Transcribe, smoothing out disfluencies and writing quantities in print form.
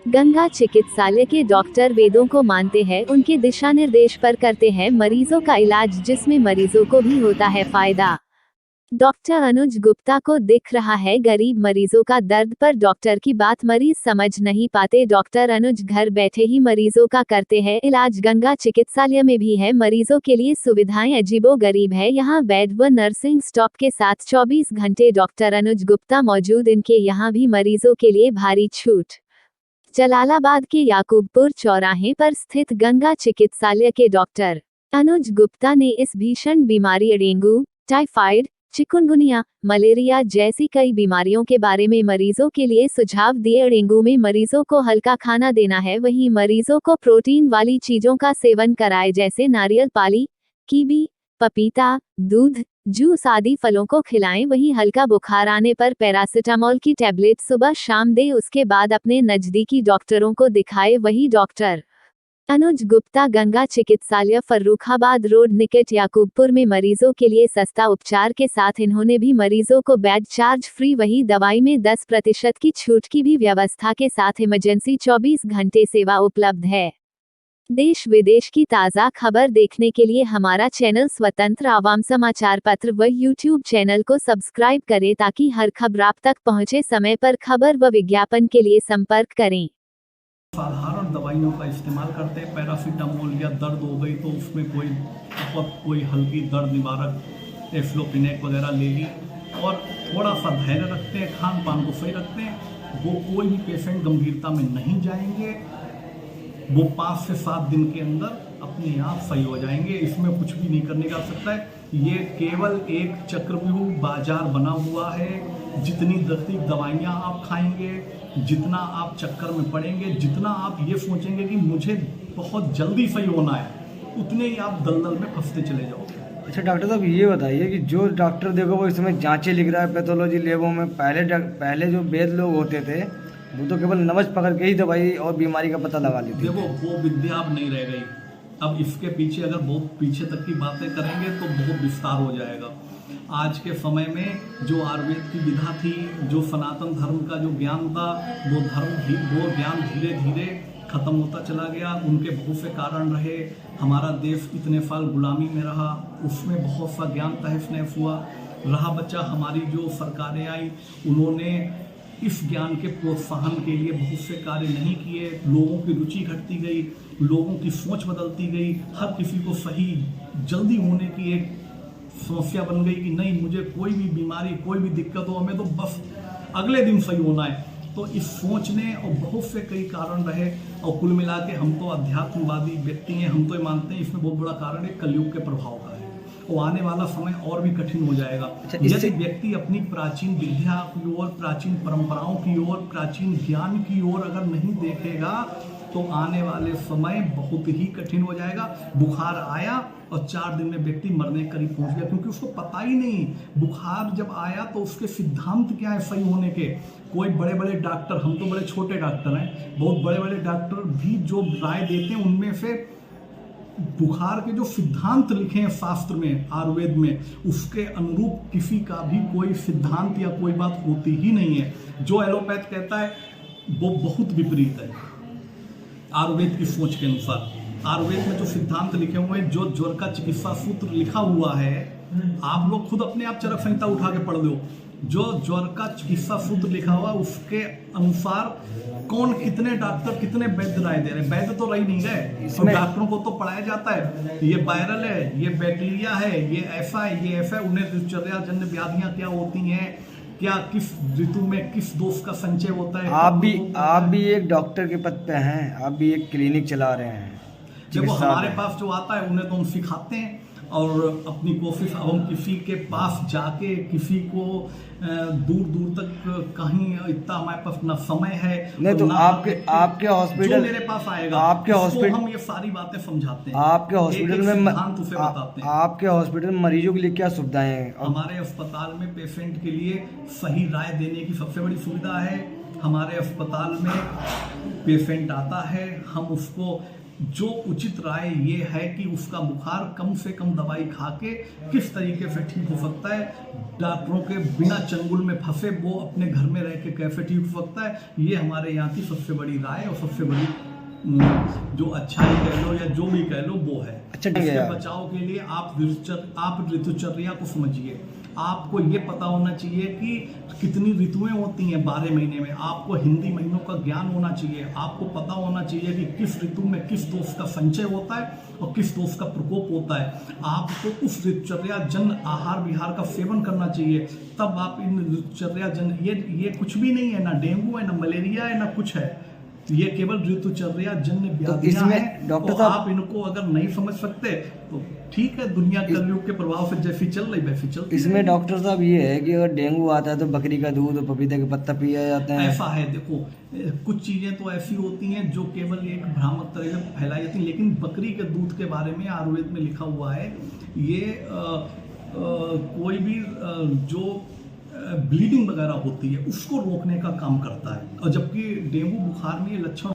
गंगा चिकित्सालय के डॉक्टर वेदों को मानते हैं, उनके दिशा निर्देश पर करते हैं मरीजों का इलाज, जिसमें मरीजों को भी होता है फायदा। डॉक्टर अनुज गुप्ता को दिख रहा है गरीब मरीजों का दर्द, पर डॉक्टर की बात मरीज समझ नहीं पाते। डॉक्टर अनुज घर बैठे ही मरीजों का करते हैं इलाज। गंगा चिकित्सालय में भी है मरीजों के लिए सुविधाएं, अजीबो गरीब है यहाँ बेड व नर्सिंग स्टाफ के साथ 24 घंटे डॉक्टर अनुज गुप्ता मौजूद। इनके यहाँ भी मरीजों के लिए भारी छूट। जलालाबाद के याकूबपुर चौराहे पर स्थित गंगा चिकित्सालय के डॉक्टर अनुज गुप्ता ने इस भीषण बीमारी डेंगू, टाइफाइड, चिकुनगुनिया, मलेरिया जैसी कई बीमारियों के बारे में मरीजों के लिए सुझाव दिए। डेंगू में मरीजों को हल्का खाना देना है, वहीं मरीजों को प्रोटीन वाली चीजों का सेवन कराए, जैसे नारियल पानी, कीवी, पपीता, दूध, जूस आदि फलों को खिलाएं। वहीं हल्का बुखार आने पर पैरासिटामोल की टैबलेट सुबह शाम दे, उसके बाद अपने नजदीकी डॉक्टरों को दिखाए। वही डॉक्टर अनुज गुप्ता गंगा चिकित्सालय फर्रुखाबाद रोड निकट याकूबपुर में मरीजों के लिए सस्ता उपचार के साथ इन्होंने भी मरीजों को बेड चार्ज फ्री, वही दवाई में 10% की छूट की भी व्यवस्था के साथ इमरजेंसी 24 घंटे सेवा उपलब्ध है। देश विदेश की ताज़ा खबर देखने के लिए हमारा चैनल स्वतंत्र आवाम समाचार पत्र व यूट्यूब चैनल को सब्सक्राइब करें, ताकि हर खबर आप तक पहुंचे। समय पर खबर व विज्ञापन के लिए संपर्क करें। साधारण दवाइयों का इस्तेमाल करते हैं। पैरासीटामोल या दर्द हो गई तो उसमें कोई हल्की दर्द निवारक एफ्लोपिनेक वगैरह ले ली और थोड़ा सा धैर्य रखते हैं, खान पान को सही रखते हैं। वो कोई भी पेशेंट गंभीरता में नहीं जाएंगे, वो 5 से 7 दिन के अंदर अपने आप सही हो जाएंगे। इसमें कुछ भी नहीं करने की आवश्यकता है। ये केवल एक चक्रव्यूह बाजार बना हुआ है। जितनी दवाइयाँ आप खाएंगे, जितना आप चक्कर में पड़ेंगे, जितना आप ये सोचेंगे कि मुझे बहुत जल्दी सही होना है, उतने ही आप दलदल में फंसते चले जाओगे। अच्छा डॉक्टर साहब, ये बताइए कि जो डॉक्टर देखो वो इस समय जांचें लिख रहा है पैथोलॉजी लैबों में, पहले जो वैद्य लोग होते थे वो तो केवल नब्ज पकड़ के ही दवाई और बीमारी का पता लगा लेते। देखो वो विद्या अब नहीं रह गई। अब इसके पीछे अगर बहुत पीछे तक की बातें करेंगे तो बहुत विस्तार हो जाएगा। आज के समय में जो आयुर्वेद की विधा थी, जो सनातन धर्म का जो ज्ञान था, वो ज्ञान धीरे धीरे खत्म होता चला गया। उनके बहुत से कारण रहे। हमारा देश इतने साल गुलामी में रहा, उसमें बहुत सा ज्ञान तहस नहस हुआ। रहा बच्चा हमारी जो सरकारें आई, उन्होंने इस ज्ञान के प्रोत्साहन के लिए बहुत से कार्य नहीं किए। लोगों की रुचि घटती गई, लोगों की सोच बदलती गई। हर किसी को सही जल्दी होने की एक समस्या बन गई कि नहीं, मुझे कोई भी बीमारी, कोई भी दिक्कत हो, हमें तो बस अगले दिन सही होना है। तो इस सोचने और बहुत से कई कारण रहे, और कुल मिला के हम तो अध्यात्मवादी व्यक्ति हैं। हम तो ये मानते हैं इसमें बहुत बड़ा कारण है कलयुग के प्रभाव का है, और आने वाला समय और भी कठिन हो जाएगा। यदि व्यक्ति अपनी प्राचीन विद्या की ओर, प्राचीन परंपराओं की ओर, प्राचीन ज्ञान की ओर अगर नहीं देखेगा तो आने वाले समय बहुत ही कठिन हो जाएगा। बुखार आया और 4 दिन में व्यक्ति मरने के करीब पहुंच गया, क्योंकि उसको पता ही नहीं बुखार जब आया तो उसके सिद्धांत क्या है सही होने के। कोई बड़े बड़े डॉक्टर, हम तो बड़े छोटे डॉक्टर हैं, बहुत बड़े बड़े डॉक्टर भी जो राय देते हैं उनमें से बुखार के जो सिद्धांत लिखे हैं शास्त्र में, आयुर्वेद में, उसके अनुरूप किसी का भी कोई सिद्धांत या कोई बात होती ही नहीं है। जो एलोपैथ कहता है वो बहुत विपरीत है आयुर्वेद की सोच के अनुसार। आयुर्वेद में जो सिद्धांत लिखे हुए हैं, जो ज्वर का चिकित्सा सूत्र लिखा हुआ है, आप लोग खुद अपने आप चरक संहिता उठा के पढ़ लो। जो ज्वर का चिकित्सा सूत्र लिखा हुआ उसके अनुसार कौन, कितने डॉक्टर, कितने वैद्य राय दे रहे हैं। वैद्य तो रही नहीं गए, तो डॉक्टरों को तो पढ़ाया जाता है ये वायरल है, ये बैक्टीरिया है, ये ऐसा है, ये ऐसा है। उन्हें दिनचर्याजन्य व्याधियां क्या होती हैं, क्या किस ऋतु में किस दोष का संचय होता है। आप भी एक डॉक्टर के पद पे हैं, आप भी एक क्लिनिक चला रहे हैं। जब हमारे पास जो आता है उन्हें तो हम सिखाते हैं, और अपनी कोशिश, अब हम किसी के पास जाके किसी को दूर दूर तक कहीं, इतना हमारे पास न समय है नहीं, तो आपके हॉस्पिटल, जो मेरे पास आएगा आपके हॉस्पिटल हम ये सारी बातें समझाते हैं। आपके हॉस्पिटल में बताते हैं। आपके हॉस्पिटल में मरीजों के लिए क्या सुविधाएं हैं? हमारे अस्पताल में पेशेंट के लिए सही राय देने की सबसे बड़ी सुविधा है। हमारे अस्पताल में पेशेंट आता है, हम उसको जो उचित राय ये है कि उसका बुखार कम से कम दवाई खा के किस तरीके से ठीक हो सकता है, डॉक्टरों के बिना चंगुल में फंसे वो अपने घर में रह के कैसे ठीक हो सकता है, ये हमारे यहाँ की सबसे बड़ी राय और सबसे बड़ी जो अच्छाई कह लो या जो भी कह लो वो है। अच्छा, इसके बचाव के लिए आप ऋतुचर्या को समझिए। आपको ये पता होना चाहिए कि कितनी ऋतुएं होती हैं 12 महीने में। आपको हिंदी महीनों का ज्ञान होना चाहिए। आपको पता होना चाहिए कि किस ऋतु में किस दोष का संचय होता है और किस दोष का प्रकोप होता है। आपको उस ऋतुचर्या जन आहार विहार का सेवन करना चाहिए, तब आप इन ऋतुचर्या जन ये कुछ भी नहीं है, ना डेंगू है, ना मलेरिया है, ना कुछ है, ये केवल ऋतुचर्या जन्य व्याधियां हैं। डॉक्टर तो साहब, आप इनको अगर नहीं समझ सकते तो ठीक है, दुनिया कलयुग के प्रभाव से जैसी चल रही वैसी चलती है। इसमें डॉक्टर साहब ये है कि अगर डेंगू आता है तो बकरी का दूध और पपीते का पत्ता पिया जाते हैं। ऐसा है, देखो कुछ चीजें तो ऐसी होती हैं जो केवल एक भ्रामक तरह से फैलाई जाती हैं, लेकिन बकरी के दूध के बारे में आयुर्वेद में लिखा हुआ है, ये कोई भी जो ब्लीडिंग वगैरह होती है उसको रोकने का काम करता है। और जबकि डेंगू बुखार में ये लक्षण